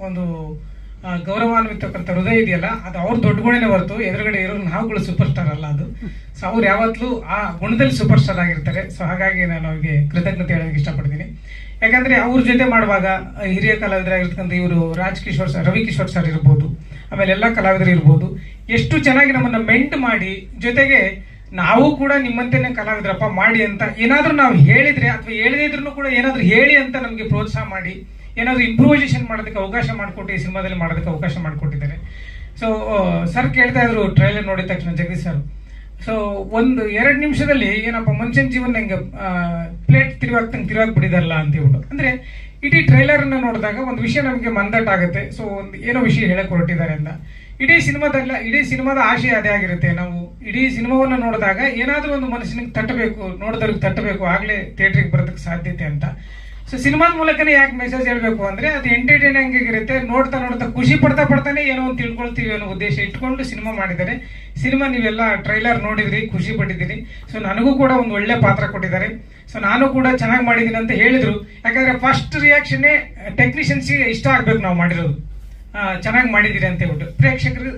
ಒಂದು ಗೌರವಾನ್ವಿತಕ್ಕಂಥ ಹೃದಯ ಇದೆಯಲ್ಲ, ಅದು ಅವ್ರ ದೊಡ್ಡ ಗುಣನೇ ಹೊರತು ಎದುರುಗಡೆ ಇರೋ ನಾವುಗಳು ಸೂಪರ್ ಸ್ಟಾರ್ ಅಲ್ಲ ಅದು. ಸೊ ಅವ್ರು ಯಾವತ್ತೂ ಆ ಗುಣದಲ್ಲಿ ಸೂಪರ್ ಸ್ಟಾರ್ ಆಗಿರ್ತಾರೆ. ಸೊ ಹಾಗಾಗಿ ನಾನು ಅವ್ರಿಗೆ ಕೃತಜ್ಞತೆ ಹೇಳೋದಕ್ಕೆ ಇಷ್ಟಪಡ್ತೀನಿ. ಯಾಕಂದ್ರೆ ಅವ್ರ ಜೊತೆ ಮಾಡುವಾಗ ಹಿರಿಯ ಕಲಾವಿದರಾಗಿರ್ತಕ್ಕಂಥ ಇವರು ರವಿ ಕಿಶೋರ್ ಸರ್ ಇರ್ಬೋದು, ಆಮೇಲೆ ಎಲ್ಲ ಕಲಾವಿದರು ಇರ್ಬೋದು, ಎಷ್ಟು ಚೆನ್ನಾಗಿ ನಮ್ಮನ್ನ ಮೆಂಟ್ ಮಾಡಿ, ಜೊತೆಗೆ ನಾವು ಕೂಡ ನಿಮ್ಮಂತೆನೇ ಕಲಾವಿದರಪ್ಪ ಮಾಡಿ ಅಂತ ಏನಾದ್ರೂ ನಾವು ಹೇಳಿದ್ರೆ ಅಥವಾ ಹೇಳದಿದ್ರು ಕೂಡ ಏನಾದ್ರೂ ಹೇಳಿ ಅಂತ ನಮ್ಗೆ ಪ್ರೋತ್ಸಾಹ ಮಾಡಿ ಏನಾದ್ರೂ ಇಂಪ್ರೂವೈಸೇಷನ್ ಮಾಡೋದಕ್ಕೆ ಅವಕಾಶ ಮಾಡಿಕೊಟ್ಟು ಈ ಸಿನಿಮಾದಲ್ಲಿ ಮಾಡೋದಕ್ಕೆ ಅವಕಾಶ ಮಾಡಿಕೊಟ್ಟಿದ್ದಾರೆ. ಸೊ ಸರ್ ಕೇಳ್ತಾ ಇದ್ರು ಟ್ರೈಲರ್ ನೋಡಿದ ತಕ್ಷಣ ಜಗದೀಶ್ ಸರ್. ಸೊ 1-2 ನಿಮಿಷದಲ್ಲಿ ಏನಪ್ಪ ಮನುಷ್ಯನ ಜೀವನ ಹಿಂಗೆ ಪ್ಲೇಟ್ ತಿರುವಾಗಿ ಬಿಡಿದಾರಲ್ಲ ಅಂತ ಹೇಳ್ಬಿಟ್ಟು. ಅಂದ್ರೆ ಇಡೀ ಟ್ರೈಲರ್ ಅನ್ನ ನೋಡಿದಾಗ ಒಂದು ವಿಷಯ ನಮಗೆ ಮಂದಟ್ಟಾಗುತ್ತೆ. ಸೊ ಒಂದು ಏನೋ ವಿಷಯ ಹೇಳಕ್ ಹೊರಟಿದ್ದಾರೆ ಅಂತ. ಇಡೀ ಸಿನಿಮಾದ ಆಶಯ ಅದೇ ಆಗಿರುತ್ತೆ. ನಾವು ಇಡೀ ಸಿನಿಮಾವನ್ನ ನೋಡಿದಾಗ ಏನಾದ್ರೂ ಒಂದು ಮನುಷ್ಯನಿಗೆ ತಟ್ಟಬೇಕು, ನೋಡಿದವ್ರಿಗೆ ತಟ್ಟಬೇಕು, ಆಗ್ಲೇ ಥಿಯೇಟ್ರಿಗೆ ಬರೋದಕ್ಕೆ ಸಾಧ್ಯತೆ ಅಂತ. ಸೊ ಸಿನಿಮಾದ ಮೂಲಕನೇ ಯಾಕೆ ಮೆಸೇಜ್ ಹೇಳ್ಬೇಕು ಅಂದ್ರೆ ಅದು ಎಂಟರ್ಟೈನಿಂಗ್ ಆಗಿರುತ್ತೆ. ನೋಡ್ತಾ ಖುಷಿ ಪಡ್ತಾನೆ ಏನೋ ಒಂದು ತಿಳ್ಕೊಳ್ತೀವಿ ಅನ್ನೋ ಉದ್ದೇಶ ಇಟ್ಕೊಂಡು ಸಿನಿಮಾ ಮಾಡಿದ್ದಾರೆ. ಸಿನಿಮಾ ನೀವೆಲ್ಲ ಟ್ರೈಲರ್ ನೋಡಿದ್ರಿ, ಖುಷಿ ಪಟ್ಟಿದ್ದೀರಿ. ಸೊ ನನಗೂ ಕೂಡ ಒಂದು ಒಳ್ಳೆ ಪಾತ್ರ ಕೊಟ್ಟಿದ್ದಾರೆ. ಸೊ ನಾನು ಕೂಡ ಚೆನ್ನಾಗಿ ಮಾಡಿದ್ದೀನಿ ಅಂತ ಹೇಳಿದ್ರು. ಯಾಕಂದ್ರೆ ಫಸ್ಟ್ ರಿಯಾಕ್ಷನ್ ಟೆಕ್ನಿಷಿಯನ್ಸ್ಗೆ ಇಷ್ಟ ಆಗ್ಬೇಕು ನಾವು ಮಾಡಿರೋದು, ಚೆನ್ನಾಗಿ ಮಾಡಿದ್ದೀರಿ ಅಂತ ಹೇಳ್ಬಿಟ್ಟು. ಪ್ರೇಕ್ಷಕರು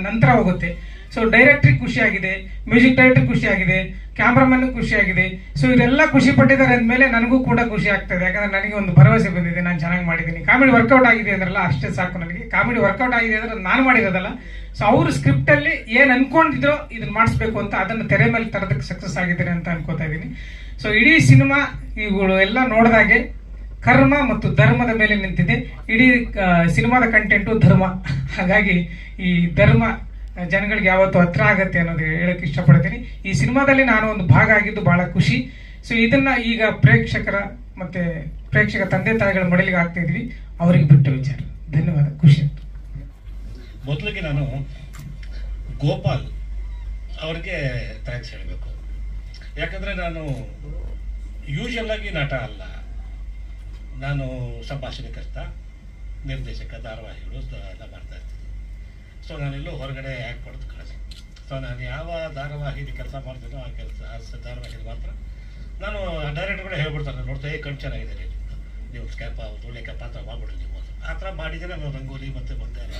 ನಂತರ ಹೋಗುತ್ತೆ. ಸೊ ಡೈರೆಕ್ಟ್ರಿಗೆ ಖುಷಿ ಆಗಿದೆ, ಮ್ಯೂಸಿಕ್ ಡೈರೆಕ್ಟರ್ ಖುಷಿ ಆಗಿದೆ, ಕ್ಯಾಮ್ರಾಮನ್ ಖುಷಿ ಆಗಿದೆ. ಸೊ ಇದೆಲ್ಲ ಖುಷಿ ಪಟ್ಟಿದ್ದಾರೆ ಅಂದಮೇಲೆ ನನಗೂ ಕೂಡ ಖುಷಿ ಆಗ್ತದೆ. ಯಾಕಂದ್ರೆ ನನಗೆ ಒಂದು ಭರವಸೆ ಬಂದಿದೆ, ನಾನು ಚೆನ್ನಾಗಿ ಮಾಡಿದ್ದೀನಿ. ಕಾಮಿಡಿ ವರ್ಕೌಟ್ ಆಗಿದೆ ಅಂದ್ರಲ್ಲ, ಅಷ್ಟೇ ಸಾಕು ನನಗೆ. ಕಾಮಿಡಿ ವರ್ಕೌಟ್ ಆಗಿದೆ ಅಂದ್ರೆ ನಾನು ಮಾಡಿರೋದಲ್ಲ. ಸೊ ಅವರು ಸ್ಕ್ರಿಪ್ಟ್ ಅಲ್ಲಿ ಏನ್ ಅನ್ಕೊಂಡಿದ್ರೋ ಇದನ್ನ ಮಾಡಿಸ್ಬೇಕು ಅಂತ ಅದನ್ನ ತೆರೆ ಮೇಲೆ ತರೋದಕ್ಕೆ ಸಕ್ಸಸ್ ಆಗಿದ್ದಾರೆ ಅಂತ ಅನ್ಕೋತಾ ಇದ್ದೀನಿ. ಸೊ ಇಡೀ ಸಿನಿಮಾ ಇವುಗಳು ಎಲ್ಲ ನೋಡಿದಾಗೆ ಕರ್ಮ ಮತ್ತು ಧರ್ಮದ ಮೇಲೆ ನಿಂತಿದೆ. ಇಡೀ ಸಿನಿಮಾದ ಕಂಟೆಂಟು ಧರ್ಮ. ಹಾಗಾಗಿ ಈ ಧರ್ಮ ಜನಗಳಿಗೆ ಯಾವತ್ತು ಹತ್ರ ಆಗತ್ತೆ ಅನ್ನೋದು ಹೇಳಕ್ ಇಷ್ಟಪಡ್ತೀನಿ. ಈ ಸಿನಿಮಾದಲ್ಲಿ ನಾನು ಒಂದು ಭಾಗ ಆಗಿದ್ದು ಬಹಳ ಖುಷಿ. ಸೊ ಇದನ್ನ ಈಗ ಪ್ರೇಕ್ಷಕ ತಂದೆ ತಾಯಿಗಳ ಮಡಲಿಗೆ ಆಗ್ತಾ ಇದ್ವಿ, ಅವರಿಗೆ ಬಿಟ್ಟ ವಿಚಾರ. ಧನ್ಯವಾದ, ಖುಷಿ. ಮೊದಲಿಗೆ ನಾನು ಗೋಪಾಲ್ ಅವ್ರಿಗೆ ಥ್ಯಾಂಕ್ಸ್ ಹೇಳಬೇಕು. ಯಾಕಂದ್ರೆ ನಾನು ಯೂಶಲ್ ಆಗಿ ನಟ ಅಲ್ಲ, ನಾನು ಸಂಭಾಷಣೆಕರ್ತ, ನಿರ್ದೇಶಕ, ಧಾರಾವಾಹಿಗಳು ಎಲ್ಲ ಮಾಡ್ತಾ ಇರ್ತೀನಿ. ಸೊ ನಾನೆಲ್ಲೂ ಹೊರಗಡೆ ಆ್ಯಕ್ಟ್ ಮಾಡೋದು ಕಳಿಸಿ. ಸೊ ನಾನು ಯಾವ ಧಾರಾವಾಹಿಗೆ ಕೆಲಸ ಮಾಡ್ತೀನೋ ಆ ಧಾರಾವಾಹಿಗೆ ಮಾತ್ರ ನಾನು ಡೈರೆಕ್ಟ್ಗಳೇ ಹೇಳ್ಬಿಡ್ತಾರೆ, ನೋಡ್ತಾ ಕಣ್ ಚೆನ್ನಾಗಿದೆ, ನೀವು ಸ್ಕ್ಯಾಪ ಒಳ್ಳೆ ಪಾತ್ರ ಮಾಡ್ಬಿಡ್ರಿ ನೀವು ಆ ಥರ ಮಾಡಿದರೆ ನಾವು ರಂಗೋಲಿ ಮತ್ತೆ ಬಂದೆ ಅಲ್ಲ.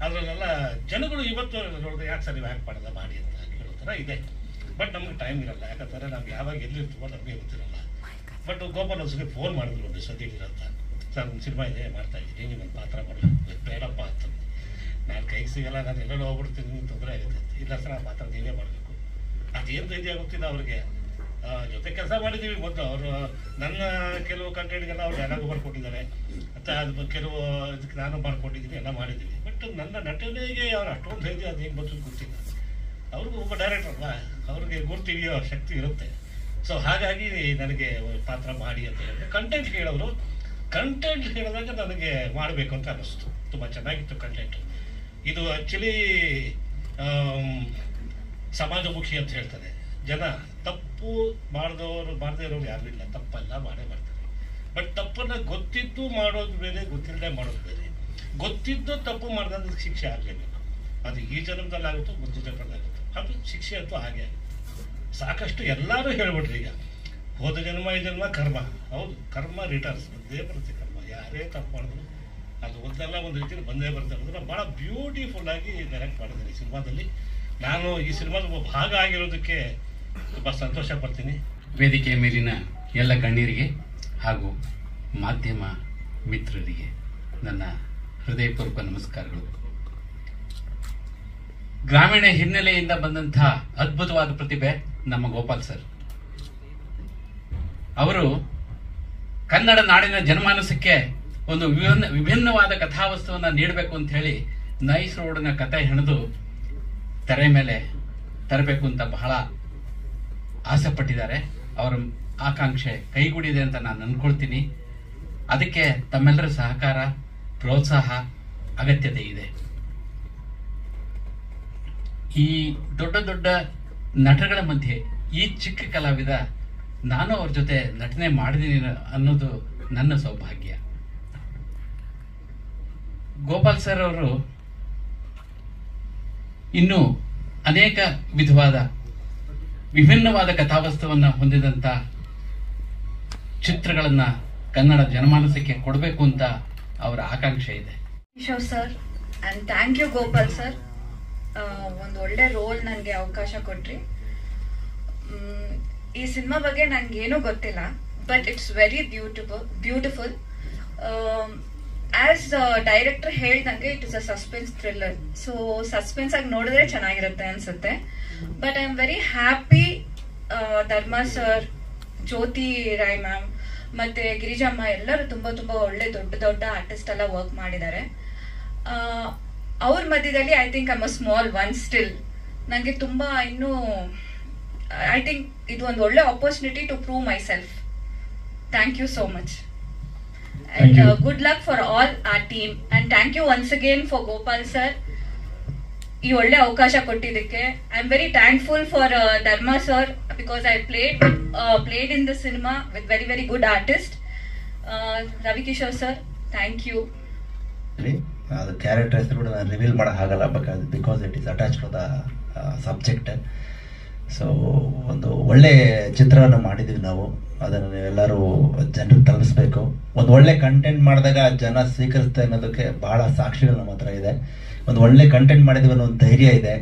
ಅದರಲ್ಲೆಲ್ಲ ಜನಗಳು ಇವತ್ತು ನೋಡಿದ್ರೆ ಯಾಕೆ ಸರ್ ನೀವು ಆ್ಯಕ್ಟ್ ಮಾಡೋಲ್ಲ ಮಾಡಿ ಅಂತ ಕೇಳೋ ಥರ ಇದೆ. ಬಟ್ ನಮ್ಗೆ ಟೈಮ್ ಇರಲ್ಲ, ಯಾಕಂದರೆ ನಮ್ಗೆ ಯಾವಾಗ ಎಲ್ಲಿರ್ತೀವೋ ನಮಗೆ ಗೊತ್ತಿರಲ್ಲ. ಬಟ್ ಗೋಪಾಲ್ ಅವ್ರಿಗೆ ಫೋನ್ ಮಾಡಿದ್ರು ಒಂದು ಸದ್ಯಗಿರಂತ, ಸರ್ ಒಂದು ಸಿನಿಮಾ ಇದೆ ಮಾಡ್ತಾ ಇದ್ದೀನಿ, ನಿಮ್ಮೊಂದು ಪಾತ್ರ ಮಾಡಬೇಕು, ಬೇಡಪ್ಪ ಅಂತ. ನಾನು ಕೈಗೆ ಸಿಗಲ್ಲ, ನಾನು ಎಲ್ಲೆಲ್ಲೋ ಹೋಗ್ಬಿಡ್ತೀನಿ, ನಿಮ್ಗೆ ತೊಂದರೆ ಆಗುತ್ತೆ. ಇಲ್ಲ ಸರ್ ಆ ಪಾತ್ರ ನೀವೇ ಮಾಡಬೇಕು. ಅದೇನು ಧೈರ್ಯ ಗೊತ್ತಿಲ್ಲ ಅವ್ರಿಗೆ. ಜೊತೆ ಕೆಲಸ ಮಾಡಿದ್ದೀವಿ ಮೊದಲು. ಅವರು ನನ್ನ ಕೆಲವು ಕಂಟೆಂಟ್ಗೆಲ್ಲ ಅವ್ರು ಡೈಲಾಗು ಬರ್ಕೊಟ್ಟಿದ್ದಾರೆ, ಮತ್ತು ಅದು ಕೆಲವು ಇದಕ್ಕೆ ನಾನು ಮಾಡ್ಕೊಟ್ಟಿದ್ದೀನಿ, ಎಲ್ಲ ಮಾಡಿದ್ದೀವಿ. ಬಟ್ ನನ್ನ ನಟನೆಗೆ ಅವ್ರು ಅಷ್ಟೊಂದು ಧೈರ್ಯ ಅದು ಹೆಂಗೆ ಬಂತು ಗೊತ್ತಿಲ್ಲ. ಅವ್ರಿಗೂ ಒಬ್ಬ ಡೈರೆಕ್ಟರ್ ಅಲ್ವಾ, ಅವ್ರಿಗೆ ಗುರ್ತಿಡಿಯೋ ಶಕ್ತಿ ಇರುತ್ತೆ. ಸೊ ಹಾಗಾಗಿ ನನಗೆ ಪಾತ್ರ ಮಾಡಿ ಅಂತ ಹೇಳಿದ್ರೆ ಕಂಟೆಂಟ್ ಹೇಳೋರು, ಕಂಟೆಂಟ್ ಹೇಳಿದಾಗ ನನಗೆ ಮಾಡಬೇಕು ಅಂತ ಅನ್ನಿಸ್ತು. ತುಂಬ ಚೆನ್ನಾಗಿತ್ತು ಕಂಟೆಂಟ್. ಇದು ಆ್ಯಕ್ಚುಲಿ ಸಮಾಜಮುಖಿ ಅಂತ ಹೇಳ್ತಾರೆ ಜನ. ತಪ್ಪು ಮಾಡದೇ ಇರೋರು ಯಾರೂ ಇಲ್ಲ, ತಪ್ಪೆಲ್ಲ ಮಾಡೇ ಮಾಡ್ತಾರೆ. ಬಟ್ ತಪ್ಪನ್ನು ಗೊತ್ತಿದ್ದು ಮಾಡೋದು ಬೇರೆ, ಗೊತ್ತಿಲ್ಲದೆ ಮಾಡೋದು ಬೇರೆ. ಗೊತ್ತಿದ್ದು ತಪ್ಪು ಮಾಡಿದ್ರೆ ಶಿಕ್ಷೆ ಆಗಲೇಬೇಕು. ಅದು ಈ ಜನ್ಮದಲ್ಲಿ ಆಗುತ್ತೋ ಮುಂದಿನ ಜನ್ಮದಲ್ಲಾಗುತ್ತೋ, ಅದು ಶಿಕ್ಷೆ ಅಂತೂ ಹಾಗೆ. ಸಾಕಷ್ಟು ಎಲ್ಲರೂ ಹೇಳ್ಬಿಟ್ರಿ ಈಗ, ಹೋದ ಜನ್ಮ ಈ ಜನ್ಮ ಕರ್ಮ. ಹೌದು, ಕರ್ಮ ರಿಟರ್ನ್ಸ್ ಬಂದೇ ಬರುತ್ತೆ. ಕರ್ಮ ಯಾರೇ ತಪ್ಪು ಮಾಡಿದ್ರು ಅದು ಒಂದಲ್ಲ ಒಂದು ರೀತಿಯಲ್ಲಿ ಬಂದೇ ಬರುತ್ತೆ ಅನ್ನೋದನ್ನ ಭಾಳ ಬ್ಯೂಟಿಫುಲ್ಲಾಗಿ ಡೈರೆಕ್ಟ್ ಮಾಡಿದ್ದೀನಿ ಸಿನಿಮಾದಲ್ಲಿ. ನಾನು ಈ ಸಿನಿಮಾದ ಒಬ್ಬ ಭಾಗ ಆಗಿರೋದಕ್ಕೆ ತುಂಬ ಸಂತೋಷ ಪಡ್ತೀನಿ. ವೇದಿಕೆಯ ಮೇಲಿನ ಎಲ್ಲ ಗಣ್ಯರಿಗೆ ಹಾಗೂ ಮಾಧ್ಯಮ ಮಿತ್ರರಿಗೆ ನನ್ನ ಹೃದಯಪೂರ್ವಕ ನಮಸ್ಕಾರಗಳು. ಗ್ರಾಮೀಣ ಹಿನ್ನೆಲೆಯಿಂದ ಬಂದಂತಹ ಅದ್ಭುತವಾದ ಪ್ರತಿಭೆ ನಮ್ಮ ಗೋಪಾಲ್ ಸರ್. ಅವರು ಕನ್ನಡ ನಾಡಿನ ಜನಮಾನಸಕ್ಕೆ ಒಂದು ವಿಭಿನ್ನವಾದ ಕಥಾವಸ್ತುವನ್ನ ನೀಡಬೇಕು ಅಂತ ಹೇಳಿ ನೈಸ್ ರೋಡ್ನ ಕಥೆ ಹೆಣೆದು ತೆರೆ ಮೇಲೆ ತರಬೇಕು ಅಂತ ಬಹಳ ಆಸೆ ಪಟ್ಟಿದ್ದಾರೆ. ಅವರ ಆಕಾಂಕ್ಷೆ ಕೈಗೂಡಿದೆ ಅಂತ ನಾನು ಅನ್ಕೊಳ್ತೀನಿ. ಅದಕ್ಕೆ ತಮ್ಮೆಲ್ಲರ ಸಹಕಾರ, ಪ್ರೋತ್ಸಾಹ ಅಗತ್ಯತೆ ಇದೆ. ಈ ದೊಡ್ಡ ದೊಡ್ಡ ನಟಗಳ ಮಧ್ಯೆ ಈ ಚಿಕ್ಕ ಕಲಾವಿದ ನಾನು ಅವ್ರ ಜೊತೆ ನಟನೆ ಮಾಡಿದ್ದೀನಿ ಅನ್ನೋದು ನನ್ನ ಸೌಭಾಗ್ಯ. ಗೋಪಾಲ್ ಸರ್ ಅವರು ಇನ್ನೂ ಅನೇಕ ವಿಧವಾದ ವಿಭಿನ್ನವಾದ ಕಥಾವಸ್ತುವನ್ನ ಹೊಂದಿದಂತ ಚಿತ್ರಗಳನ್ನ ಕನ್ನಡ ಜನಮಾನಸಕ್ಕೆ ಕೊಡಬೇಕು ಅಂತ ಅವರ ಆಕಾಂಕ್ಷೆ ಇದೆ. Sir and thank you Gopal sir, ಒಂದು ಒಳ್ಳೆ ರೋಲ್ ನನಗೆ ಅವಕಾಶ ಕೊಟ್ರಿ. ಈ ಸಿನಿಮಾ ಬಗ್ಗೆ ನನಗೇನೂ ಗೊತ್ತಿಲ್ಲ, but it's very beautiful. As director ಹೇಳ್ದಂಗೆ it is a suspense thriller. So suspense ಆಗಿ ನೋಡಿದ್ರೆ ಚೆನ್ನಾಗಿರುತ್ತೆ ಅನ್ಸುತ್ತೆ. But I am very happy. Dharma sir, Jyothi Rai ma'am ಮತ್ತೆ ಗಿರಿಜಮ್ಮ ಎಲ್ಲರೂ ತುಂಬಾ ತುಂಬಾ ಒಳ್ಳೆ ದೊಡ್ಡ ದೊಡ್ಡ ಆರ್ಟಿಸ್ಟ್ ಎಲ್ಲ ವರ್ಕ್ ಮಾಡಿದ್ದಾರೆ. ಅವ್ರ ಮಧ್ಯದಲ್ಲಿ I think I'm a small one still. ನನಗೆ ತುಂಬಾ ಇನ್ನೂ ಐ ಥಿಂಕ್ ಇದು ಒಂದು ಒಳ್ಳೆ opportunity to prove myself. Thank you so much and good luck for all our team and thank you once again for Gopal sir ee olle avakasha kottidike. I am very thankful for Dharma sir because I played in the cinema with very very good artist. Ravi Kishore sir, thank you. the character ಹೆಸರು ಕೂಡ ನಾನು ರಿವೀಲ್ ಮಾಡಕ್ಕೆ ಆಗಲ್ಲ because it is attached to the subject. So ಒಂದು ಒಳ್ಳೆ ಚಿತ್ರವನ್ನು ಮಾಡಿದ್ದೀವಿ ನಾವು. ಅದನ್ನು ನೀವೆಲ್ಲರೂ ಜನರಿಗೆ ತಲುಪಿಸ್ಬೇಕು. ಒಂದು ಒಳ್ಳೆ ಕಂಟೆಂಟ್ ಮಾಡಿದಾಗ ಜನ ಸ್ವೀಕರಿಸ್ತಾ ಅನ್ನೋದಕ್ಕೆ ಬಹಳ ಸಾಕ್ಷಿಗಳು ನಮ್ಮ ಹತ್ರ ಇದೆ. ಒಂದು ಒಳ್ಳೆ ಕಂಟೆಂಟ್ ಮಾಡಿದೀವಿ ಅನ್ನೋ ಒಂದು ಧೈರ್ಯ ಇದೆ.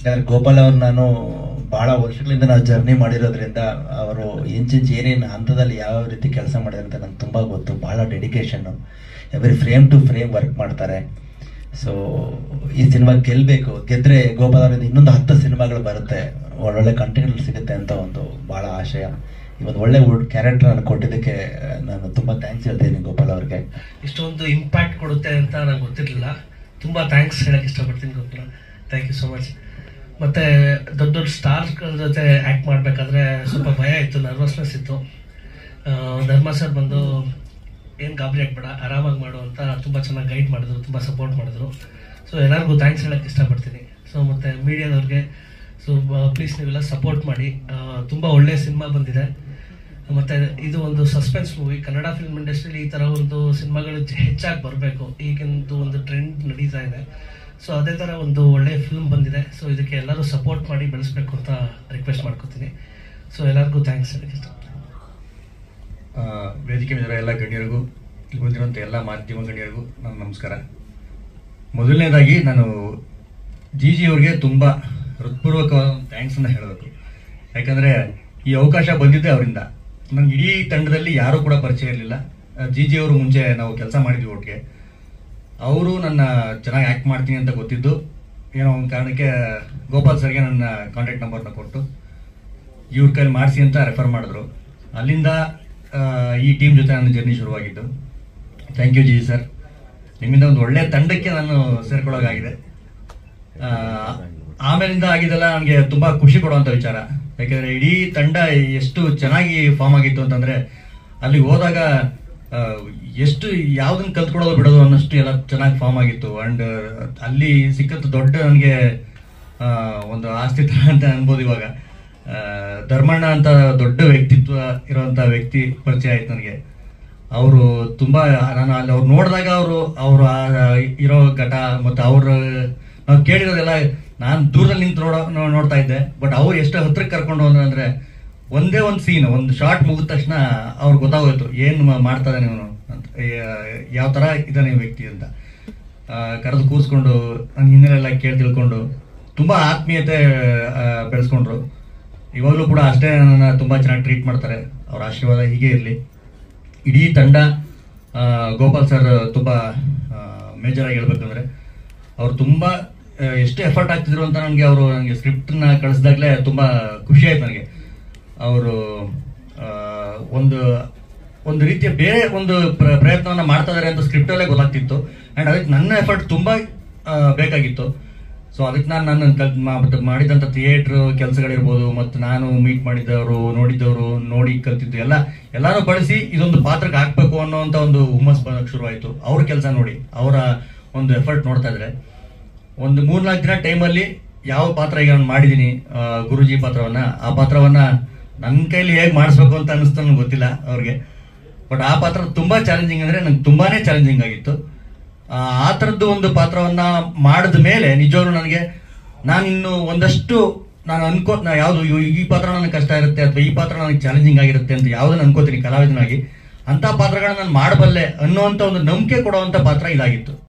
ಯಾಕಂದರೆ ಗೋಪಾಲ್ ಅವ್ರು ನಾನು ಬಹಳ ವರ್ಷಗಳಿಂದ ನಾವು ಜರ್ನಿ ಮಾಡಿರೋದ್ರಿಂದ ಅವರು ಇಂಚಿಂಚು ಏನೇನು ಹಂತದಲ್ಲಿ ಯಾವ ರೀತಿ ಕೆಲಸ ಮಾಡಿದ್ದಾರೆ ಅಂತ ನಂಗೆ ತುಂಬ ಗೊತ್ತು. ಬಹಳ dedication, every frame to frame work ಮಾಡ್ತಾರೆ. ಸೊ ಈ ಸಿನಿಮಾ ಗೆಲ್ಲಬೇಕು. ಗೆದ್ದರೆ ಗೋಪಾಲ್ ಅವರಿಂದ ಇನ್ನೊಂದು 10 ಸಿನಿಮಾಗಳು ಬರುತ್ತೆ, ಒಳ್ಳೊಳ್ಳೆ ಕಂಟೆಂಟ್ಗಳು ಸಿಗುತ್ತೆ ಅಂತ ಒಂದು ಭಾಳ ಆಶಯ. ಈ ಒಂದು ಒಳ್ಳೆ ಕ್ಯಾರೆಕ್ಟರ್ ನಾನು ಕೊಟ್ಟಿದ್ದಕ್ಕೆ ನಾನು ತುಂಬ ಥ್ಯಾಂಕ್ಸ್ ಹೇಳ್ತೀನಿ ಗೋಪಾಲ್ ಅವ್ರಿಗೆ. ಇಷ್ಟೊಂದು ಇಂಪ್ಯಾಕ್ಟ್ ಕೊಡುತ್ತೆ ಅಂತ ನಂಗೆ ಗೊತ್ತಿರಲಿಲ್ಲ. ತುಂಬ ಥ್ಯಾಂಕ್ಸ್ ಹೇಳಕ್ಕೆ ಇಷ್ಟಪಡ್ತೀನಿ Gopal. Thank you so much. ಮತ್ತು ದೊಡ್ಡ ದೊಡ್ಡ ಸ್ಟಾರ್ಗಳ ಜೊತೆ ಆ್ಯಕ್ಟ್ ಮಾಡಬೇಕಾದ್ರೆ ಸ್ವಲ್ಪ ಭಯ ಇತ್ತು, ನರ್ವಸ್ನೆಸ್ ಇತ್ತು. ಧರ್ಮ ಸರ್ ಬಂದು ಏನು ಗಾಬರಿ ಆಗ್ಬೇಡ, ಆರಾಮಾಗಿ ಮಾಡು ಅಂತ ತುಂಬ ಚೆನ್ನಾಗಿ ಗೈಡ್ ಮಾಡಿದ್ರು, ತುಂಬ ಸಪೋರ್ಟ್ ಮಾಡಿದ್ರು. ಸೊ ಎಲ್ಲರಿಗೂ ಥ್ಯಾಂಕ್ಸ್ ಹೇಳಕ್ಕೆ ಇಷ್ಟಪಡ್ತೀನಿ. ಸೊ ಮತ್ತು ಮೀಡಿಯಾದವ್ರಿಗೆ ಸೊ ಪ್ಲೀಸ್ ನೀವೆಲ್ಲ ಸಪೋರ್ಟ್ ಮಾಡಿ. ತುಂಬ ಒಳ್ಳೆಯ ಸಿನಿಮಾ ಬಂದಿದೆ. ಮತ್ತು ಇದು ಒಂದು ಸಸ್ಪೆನ್ಸ್ ಮೂವಿ. ಕನ್ನಡ ಫಿಲ್ಮ್ ಇಂಡಸ್ಟ್ರಿಯಲ್ಲಿ ಈ ಥರ ಒಂದು ಸಿನಿಮಾಗಳು ಹೆಚ್ಚಾಗಿ ಬರಬೇಕು. ಈಗಿಂದು ಒಂದು ಟ್ರೆಂಡ್ ನಡೀತಾ ಇದೆ. ಸೊ ಅದೇ ಥರ ಒಂದು ಒಳ್ಳೆಯ ಫಿಲ್ಮ್ ಬಂದಿದೆ. ಸೊ ಇದಕ್ಕೆ ಎಲ್ಲರೂ ಸಪೋರ್ಟ್ ಮಾಡಿ ಬೆಳೆಸ್ಬೇಕು ಅಂತ ರಿಕ್ವೆಸ್ಟ್ ಮಾಡ್ಕೊತೀನಿ. ಸೊ ಎಲ್ಲರಿಗೂ ಥ್ಯಾಂಕ್ಸ್ ಹೇಳಕ್ಕೆ ಇಷ್ಟ. ವೇದಿಕೆ ಮೇಲೆ ಎಲ್ಲ ಗಣ್ಯರಿಗೂ, ಇಲ್ಲಿ ಬಂದಿರುವಂಥ ಎಲ್ಲ ಮಾಧ್ಯಮ ಗಣ್ಯರಿಗೂ ನನ್ನ ನಮಸ್ಕಾರ. ಮೊದಲನೇದಾಗಿ ನಾನು ಜಿ ಅವ್ರಿಗೆ ತುಂಬ ಹೃತ್ಪೂರ್ವಕ ಥ್ಯಾಂಕ್ಸನ್ನು ಹೇಳಬೇಕು. ಯಾಕಂದರೆ ಈ ಅವಕಾಶ ಬಂದಿದ್ದೆ ಅವರಿಂದ. ನನಗೆ ಇಡೀ ತಂಡದಲ್ಲಿ ಯಾರೂ ಕೂಡ ಪರಿಚಯ ಇರಲಿಲ್ಲ. ಜಿ ಅವರು ಮುಂಚೆ ನಾವು ಕೆಲಸ ಮಾಡಿದ್ವಿ ಒಟ್ಟಿಗೆ. ಅವರು ನನ್ನ ಚೆನ್ನಾಗಿ ಆ್ಯಕ್ಟ್ ಮಾಡ್ತೀನಿ ಅಂತ ಗೊತ್ತಿದ್ದು ಏನೋ ಒಂದು ಕಾರಣಕ್ಕೆ ಗೋಪಾಲ್ ಸರ್ಗೆ ನನ್ನ ಕಾಂಟ್ಯಾಕ್ಟ್ ನಂಬರ್ನ ಕೊಟ್ಟು ಇವ್ರ ಕೈಲಿ ಮಾಡಿಸಿ ಅಂತ ರೆಫರ್ ಮಾಡಿದ್ರು. ಅಲ್ಲಿಂದ ಈ ಟೀಮ್ ಜೊತೆ ನನ್ನ ಜರ್ನಿ ಶುರುವಾಗಿದ್ದು. Thank U G sir. ನಿಮ್ಮಿಂದ ಒಂದು ಒಳ್ಳೆಯ ತಂಡಕ್ಕೆ ನಾನು ಸೇರ್ಕೊಳ್ಳೋಕ್ಕಾಗಿದೆ. ಆಮೇಲಿಂದ ಆಗಿದ್ದೆಲ್ಲ ನನಗೆ ತುಂಬಾ ಖುಷಿ ಕೊಡುವಂತ ವಿಚಾರ. ಯಾಕಂದ್ರೆ ಇಡೀ ತಂಡ ಎಷ್ಟು ಚೆನ್ನಾಗಿ ಫಾರ್ಮ್ ಆಗಿತ್ತು ಅಂತಂದ್ರೆ ಅಲ್ಲಿ ಹೋದಾಗ ಎಷ್ಟು ಯಾವ್ದನ್ನ ಕಲ್ತ್ಕೊಡೋದು ಬಿಡೋದು ಅನ್ನೋಷ್ಟು ಎಲ್ಲ ಚೆನ್ನಾಗಿ ಫಾರ್ಮ್ ಆಗಿತ್ತು. ಅಂಡ್ ಅಲ್ಲಿ ಸಿಕ್ಕಂತ ದೊಡ್ಡ ನನಗೆ ಒಂದು ಆಸ್ತಿ ಅಂತ ಅನ್ಬೋದು. ಇವಾಗ ಧರ್ಮಣ್ಣ ಅಂತ ದೊಡ್ಡ ವ್ಯಕ್ತಿತ್ವ ಇರುವಂತ ವ್ಯಕ್ತಿ ಪರಿಚಯ ಆಯ್ತು ನನಗೆ. ಅವರು ತುಂಬಾ ನಾನು ಅಲ್ಲಿ ಅವ್ರು ನೋಡಿದಾಗ ಅವರು ಇರೋ ಘಟ ಮತ್ತೆ ನಾವು ಕೇಳಿರೋದೆಲ್ಲ ನಾನು ದೂರದಲ್ಲಿ ನಿಂತು ನೋಡ್ತಾ ಇದ್ದೆ. ಬಟ್ ಅವ್ರು ಎಷ್ಟು ಹತ್ರಕ್ಕೆ ಕರ್ಕೊಂಡು ಅಂದ್ರೆ ಒಂದೇ ಒಂದು ಸೀನ್, ಒಂದು ಶಾರ್ಟ್ ಮುಗಿದ ತಕ್ಷಣ ಅವ್ರಿಗೆ ಗೊತ್ತಾಗೋಯ್ತು ಏನು ಮಾಡ್ತಾ ಇದ್ದಾನೆ ಇವನು ಅಂತ, ಯಾವ ತರ ಇದ್ದಾನೆ ವ್ಯಕ್ತಿ ಅಂತ. ಕರೆದು ಕೂರಿಸ್ಕೊಂಡು ನನ್ನ ಹಿನ್ನೆಲೆಲ್ಲ ಕೇಳಿ ತಿಳ್ಕೊಂಡು ತುಂಬಾ ಆತ್ಮೀಯತೆ ಬೆಳೆಸ್ಕೊಂಡ್ರು. ಇವಾಗಲೂ ಕೂಡ ಅಷ್ಟೇ ನನ್ನ ತುಂಬಾ ಚೆನ್ನಾಗಿ ಟ್ರೀಟ್ ಮಾಡ್ತಾರೆ. ಅವ್ರ ಆಶೀರ್ವಾದ ಹೀಗೆ ಇರಲಿ. ಇಡೀ ತಂಡ, ಗೋಪಾಲ್ ಸರ್ ತುಂಬಾ ಮೇಜರ್ ಆಗಿ ಹೇಳ್ಬೇಕಂದ್ರೆ ಅವ್ರು ತುಂಬಾ ಎಷ್ಟು ಎಫರ್ಟ್ ಆಗ್ತಿದ್ರು ಅಂತ ನನಗೆ ಸ್ಕ್ರಿಪ್ಟ್ನ ಕಳಿಸಿದಾಗಲೇ ತುಂಬಾ ಖುಷಿ ಆಯ್ತು ನನಗೆ. ಅವರು ಒಂದು ರೀತಿಯ ಬೇರೆ ಒಂದು ಪ್ರಯತ್ನವನ್ನ ಮಾಡ್ತಾ ಇದಾರೆ ಅಂತ ಸ್ಕ್ರಿಪ್ಟ್ ಅಲ್ಲೇ ಗೊತ್ತಾಗ್ತಿತ್ತು. ಅಂಡ್ ಅದಕ್ಕೆ ನನ್ನ ಎಫರ್ಟ್ ತುಂಬಾ ಬೇಕಾಗಿತ್ತು. ಸೊ ಅದಕ್ಕೆ ನಾನು ಮಾಡಿದಂಥ ಥಿಯೇಟ್ರ್ ಕೆಲಸಗಳಿರ್ಬೋದು ಮತ್ತು ನಾನು ಮೀಟ್ ಮಾಡಿದವರು, ನೋಡಿದವರು, ನೋಡಿ ಕಲ್ತಿದ್ದು ಎಲ್ಲಾನು ಬಳಸಿ ಇದೊಂದು ಪಾತ್ರಕ್ಕೆ ಹಾಕ್ಬೇಕು ಅನ್ನೋಂಥ ಒಂದು ಹುಮ್ಮಸ್ ಬರೋಕ್ಕೆ ಶುರುವಾಯಿತು. ಅವ್ರ ಕೆಲಸ ನೋಡಿ, ಅವರ ಒಂದು ಎಫರ್ಟ್ ನೋಡ್ತಾ ಇದ್ರೆ ಒಂದು 3-4 ದಿನ ಟೈಮಲ್ಲಿ ಯಾವ ಪಾತ್ರ ಈಗ ನಾನು ಮಾಡಿದ್ದೀನಿ, ಗುರುಜಿ ಪಾತ್ರವನ್ನ, ಆ ಪಾತ್ರವನ್ನ ನನ್ನ ಕೈಲಿ ಹೇಗೆ ಮಾಡಿಸ್ಬೇಕು ಅಂತ ಅನಿಸ್ತು ನನಗೆ ಗೊತ್ತಿಲ್ಲ ಅವ್ರಿಗೆ. ಬಟ್ ಆ ಪಾತ್ರ ತುಂಬಾ ಚಾಲೆಂಜಿಂಗ್ ಅಂದ್ರೆ ನಂಗೆ ತುಂಬಾನೇ ಚಾಲೆಂಜಿಂಗ್ ಆಗಿತ್ತು. ಆ ಥರದ್ದು ಒಂದು ಪಾತ್ರವನ್ನ ಮಾಡಿದ ಮೇಲೆ ನಿಜವಾಗ್ಲೂ ನನಗೆ ನಾನಿನ್ನು ಒಂದಷ್ಟು ಯಾವುದು ಈ ಪಾತ್ರ ನನಗೆ ಕಷ್ಟ ಇರುತ್ತೆ ಅಥವಾ ಈ ಪಾತ್ರ ನನಗೆ ಚಾಲೆಂಜಿಂಗ್ ಆಗಿರುತ್ತೆ ಅಂತ ಯಾವ್ದನ್ನ ಅನ್ಕೋತೀನಿ ಕಲಾವಿದನಾಗಿ, ಅಂತ ಪಾತ್ರಗಳನ್ನ ನಾನು ಮಾಡಬಲ್ಲೆ ಅನ್ನುವಂತ ಒಂದು ನಂಬಿಕೆ ಕೊಡುವಂತ ಪಾತ್ರ ಇದಾಗಿತ್ತು.